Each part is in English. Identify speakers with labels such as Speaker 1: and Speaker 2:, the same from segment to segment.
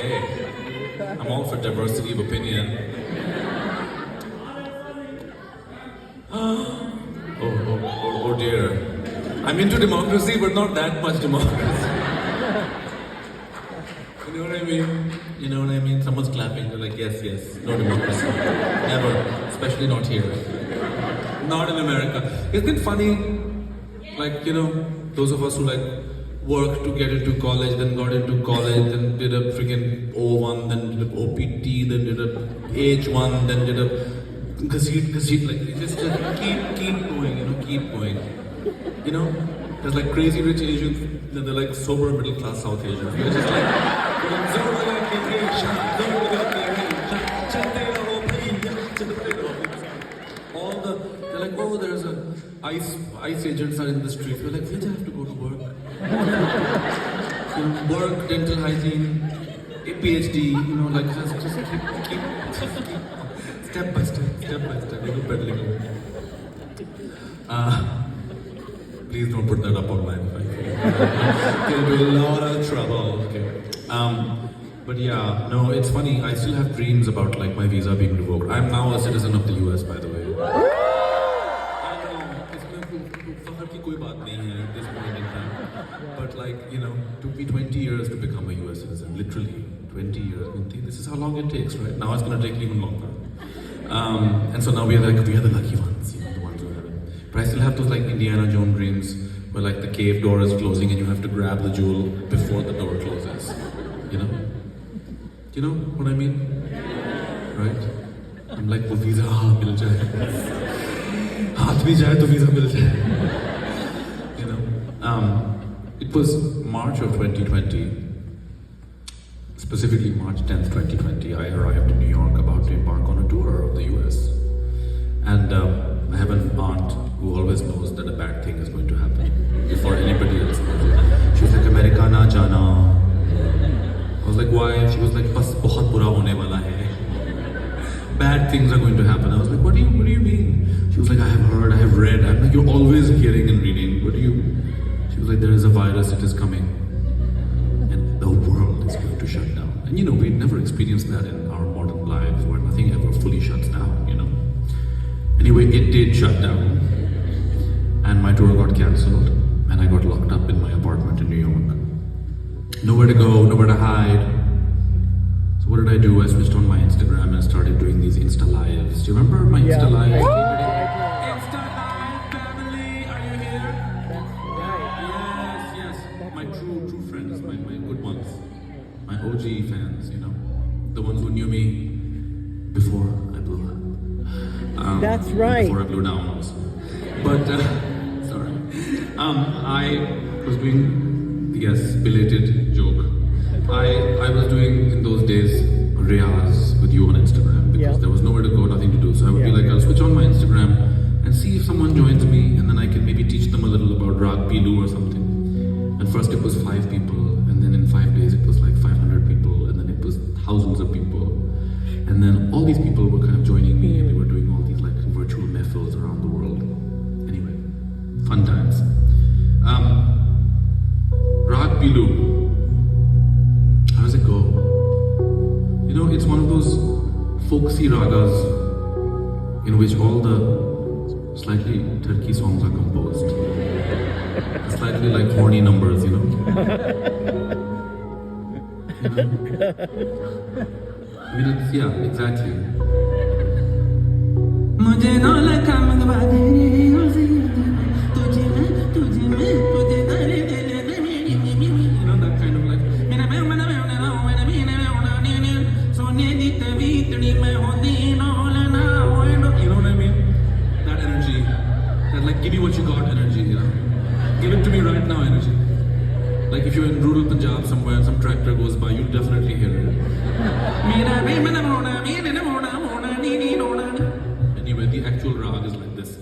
Speaker 1: okay. I'm all for diversity of opinion. Oh dear. I'm into democracy, but not that much democracy. You know what I mean? You know what I mean? Someone's clapping, they're like, yes, yes, no democracy. Never. Especially not here. Not in America. Isn't it funny? Like, you know, those of us who like worked to get into college, then got into college, then did a freaking O1, then did a OPT, then did a H1, then did a gazette, like just keep going, you know, keep going. You know? There's like crazy rich Asians, then they're like sober middle class South Asians. You're just like all the they're like, oh, there's a ICE agents are in the streets. We're like, we just have to go to work. You know, work, dental hygiene, a PhD, you know, like just keep step by step, you know, pedaling away. Please don't put that up online. There'll be a lot of trouble. Okay. But yeah, no, it's funny. I still have dreams about like my visa being revoked. I'm now a citizen of the US, by the way. I know. इसमें फखर की कोई बात नहीं है at this point in time. But like, you know, it took me 20 years to become a US citizen. Literally 20 years. I mean, this is how long it takes, right? Now it's going to take even longer. And so now we are the lucky ones, you know, the ones who have it. But I still have those like Indiana Jones dreams where like the cave door is closing and you have to grab the jewel before the door closes. You know? Do you know what I mean? Right? I'm like, वो visa मिल जाए. हाथ भी जाए तो visa मिल जाए. You know? It was March of 2020. Specifically March 10th, 2020, I arrived in New York about to embark on a tour of the US. And I have an aunt who always knows that a bad thing is going to happen before anybody else knows. She was like, America na jana. I was like, why? She was like, bas bahut bura hone wala hai. Bad things are going to happen. I was like, what do you mean? She was like, I have heard, I have read. I'm like, you're always hearing and reading. She was like, there is a virus, it is coming. And the world is going to shut down. And you know, we'd never experienced that in our modern lives where nothing ever fully shuts down, you know. Anyway, it did shut down. And my tour got cancelled. And I got locked up in my apartment in New York. Nowhere to go, nowhere to hide. So what did I do? I switched on my Instagram and started doing these Insta Lives. Do you remember my Insta Lives? Insta Live family, are you here? Yes. My true friends, my good ones. My OG fans, you know. The ones who knew me before I blew up.
Speaker 2: That's right.
Speaker 1: Before I blew down also. But, sorry. I was doing, yes, belated joke. I was doing in those days riyaz with you on Instagram because there was nowhere to go, nothing to do. So I would be like, I'll switch on my Instagram and see if someone joins me, and then I can maybe teach them a little about Rag Pilu or something. And first it was 5 people, and then in 5 days it was like 500 people, and then it was thousands of people. And then all these people were kind of joining me, and we were doing all these like virtual mehfils around the world. Anyway, fun times. Rag Pilu. How does it go? You know, it's one of those folksy ragas in which all the slightly turkey songs are composed. Slightly like horny numbers, you know? I mean, it's, yeah, exactly. You know, that kind of like. You know what I mean? That energy. That like, give me what you got energy, you know? Give it to me right now energy. Like if you're in rural Punjab somewhere and some tractor goes by, you'll definitely hear it. Anyway, the actual rag is like this.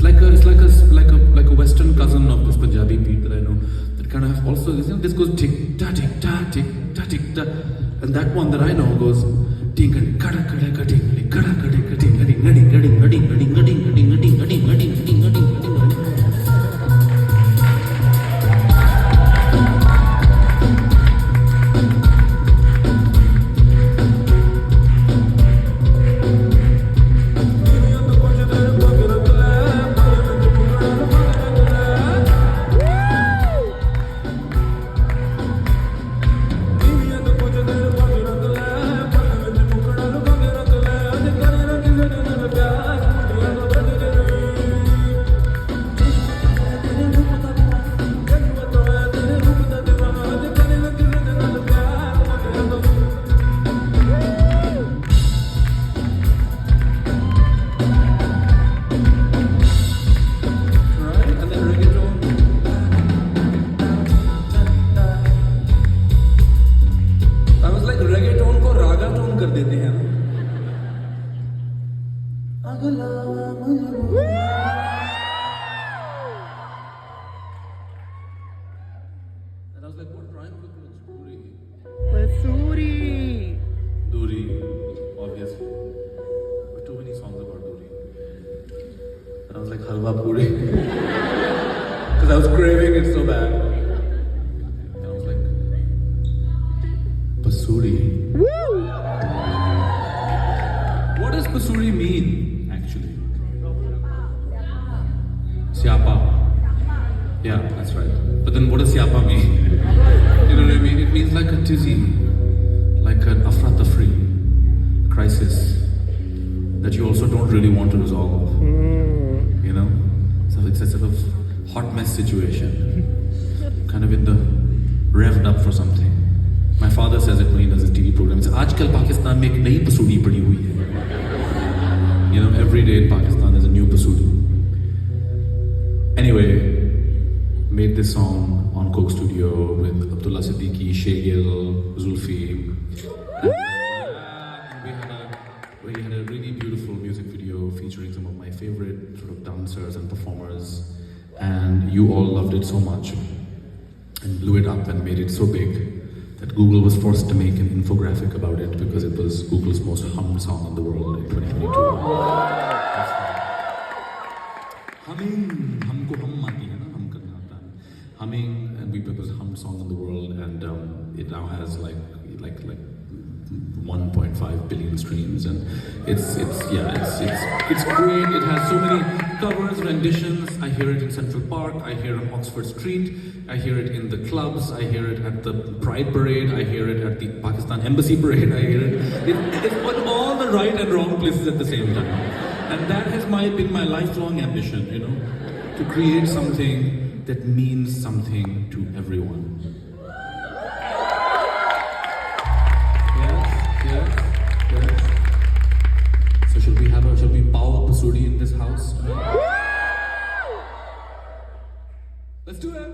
Speaker 1: like a Western cousin of this Punjabi beat that I know. That kind of also this goes tick ta tick ta tick ta tick ta, and that one that I know goes ting kada kada kading kada kada kading gading gading gading gading gading gading gading gading gading gading gading gading.
Speaker 2: देते हैं
Speaker 1: And I was like, what rhymes with Masuri?
Speaker 3: Masuri.
Speaker 1: Duri, obviously. But too many songs about Duri. And I was like, Halwa Puri. Because I was craving it so bad. And I was like, Pasuri.
Speaker 3: Woo!
Speaker 1: What does Pasuri mean, actually? Siapa. Yeah, that's right. But then what does Siapa mean? You know what I mean? It means like a tizzy, like an afra-tafri crisis that you also don't really want to resolve. You know? So it's a sort of hot mess situation. Kind of in the revved up for something. My father says it when he does his TV program. He says, "Aajkal Pakistan mein ek nayi pasuri padi hui hai." You know, every day in Pakistan there's a new pasuri. Anyway, made this song on Coke Studio with Abdullah Siddiqui, Shaygil, Zulfi. We had a really beautiful music video featuring some of my favorite sort of dancers and performers. And you all loved it so much and blew it up and made it so big that Google was forced to make an infographic about it because it was Google's most hummed song in the world in 2022. Humming, humko hum aati hai na, hum karna aata hai. Humming, and we it was a hummed song in the world, and it now has like 1.5 billion streams, and it's great. It has so many covers, renditions. I hear it in Central Park, I hear it on Oxford Street, I hear it in the clubs, I hear it at the Pride Parade, I hear it at the Pakistan Embassy Parade, I hear it's on all the right and wrong places at the same time. And that has been my lifelong ambition, you know, to create something that means something to everyone. Yes. So should we power Pasuri in this house? Let's do it!